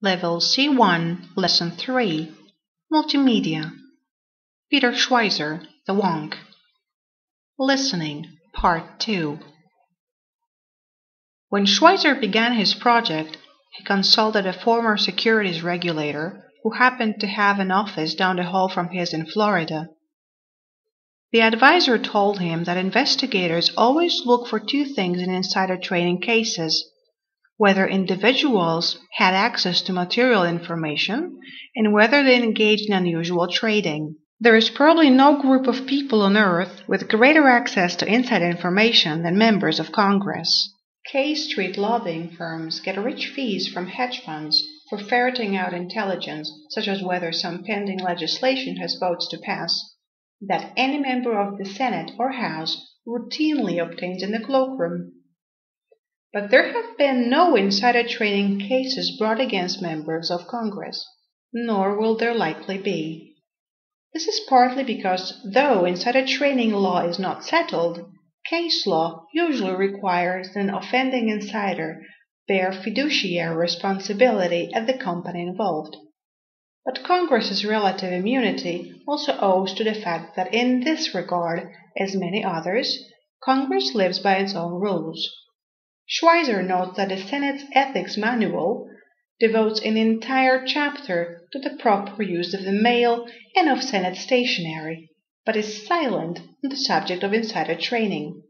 Level C1, Lesson 3, Multimedia. Peter Schweizer, The Wonk. Listening, Part 2. When Schweizer began his project, he consulted a former securities regulator who happened to have an office down the hall from his in Florida. The advisor told him that investigators always look for two things in insider trading cases: whether individuals had access to material information, and whether they engaged in unusual trading. There is probably no group of people on Earth with greater access to inside information than members of Congress. K Street lobbying firms get rich fees from hedge funds for ferreting out intelligence, such as whether some pending legislation has votes to pass, that any member of the Senate or House routinely obtains in the cloakroom. But there have been no insider trading cases brought against members of Congress, nor will there likely be. This is partly because, though insider trading law is not settled, case law usually requires that an offending insider bear fiduciary responsibility at the company involved. But Congress's relative immunity also owes to the fact that in this regard, as many others, Congress lives by its own rules. Schweizer notes that the Senate's Ethics Manual devotes an entire chapter to the proper use of the mail and of Senate stationery, but is silent on the subject of insider trading.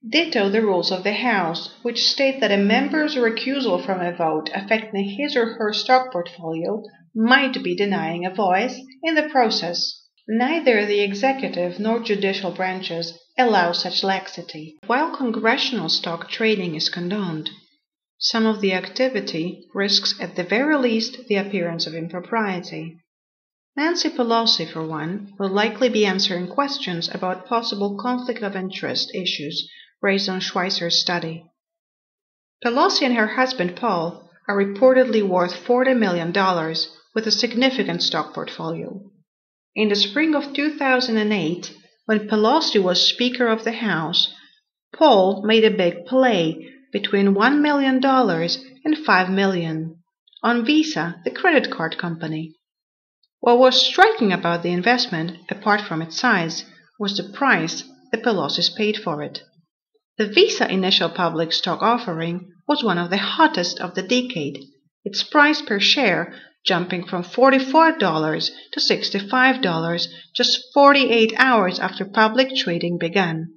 Ditto the rules of the House, which state that a member's recusal from a vote affecting his or her stock portfolio might be denying a voice in the process. Neither the executive nor judicial branches allow such laxity. While congressional stock trading is condoned, some of the activity risks at the very least the appearance of impropriety. Nancy Pelosi, for one, will likely be answering questions about possible conflict of interest issues raised on Schweizer's study. Pelosi and her husband Paul are reportedly worth $40 million with a significant stock portfolio. In the spring of 2008, when Pelosi was Speaker of the House, Paul made a big play between $1 million and $5 million on Visa, the credit card company. What was striking about the investment, apart from its size, was the price the Pelosi's paid for it. The Visa initial public stock offering was one of the hottest of the decade, its price per share jumping from $44 to $65 just 48 hours after public trading began.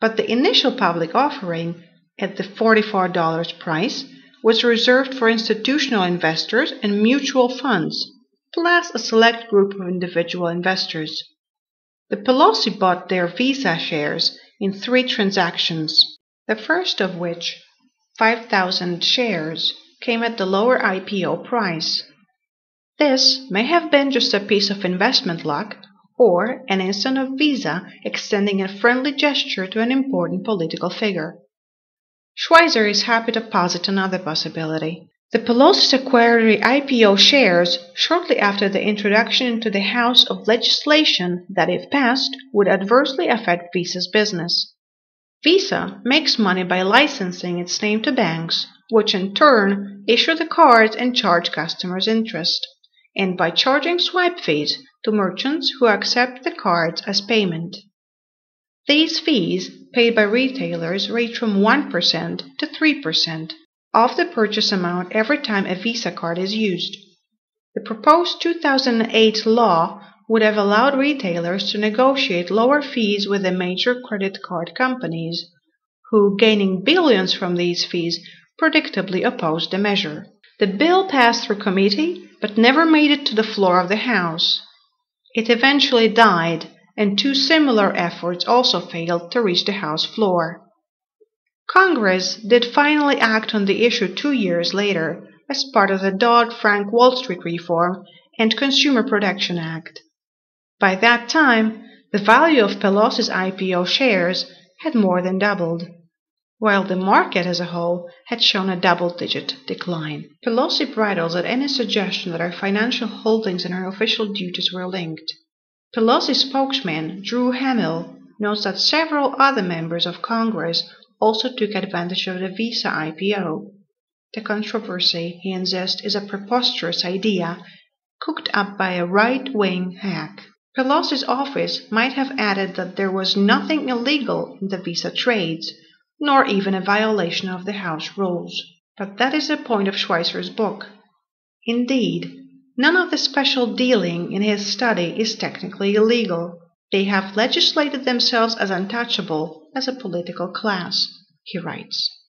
But the initial public offering, at the $44 price, was reserved for institutional investors and mutual funds, plus a select group of individual investors. The Pelosi bought their Visa shares in 3 transactions, the first of which, 5,000 shares, came at the lower IPO price. This may have been just a piece of investment luck, or an instance of Visa extending a friendly gesture to an important political figure. Schweizer is happy to posit another possibility. The Pelosi's acquired the IPO shares shortly after the introduction into the House of legislation that, if passed, would adversely affect Visa's business. Visa makes money by licensing its name to banks, which in turn issue the cards and charge customers interest, and by charging swipe fees to merchants who accept the cards as payment. These fees, paid by retailers, range from 1% to 3% of the purchase amount every time a Visa card is used. The proposed 2008 law would have allowed retailers to negotiate lower fees with the major credit card companies, who, gaining billions from these fees, predictably opposed the measure. The bill passed through committee, but never made it to the floor of the House. It eventually died, and 2 similar efforts also failed to reach the House floor. Congress did finally act on the issue 2 years later as part of the Dodd-Frank Wall Street Reform and Consumer Protection Act. By that time, the value of Pelosi's IPO shares had more than doubled, while the market as a whole had shown a double-digit decline. Pelosi bridles at any suggestion that her financial holdings and her official duties were linked. Pelosi spokesman Drew Hamill notes that several other members of Congress also took advantage of the Visa IPO. The controversy, he insists, is a preposterous idea cooked up by a right-wing hack. Pelosi's office might have added that there was nothing illegal in the visa trades, nor even a violation of the House rules. But that is the point of Schweizer's book. Indeed, none of the special dealing in his study is technically illegal. They have legislated themselves as untouchable as a political class, he writes.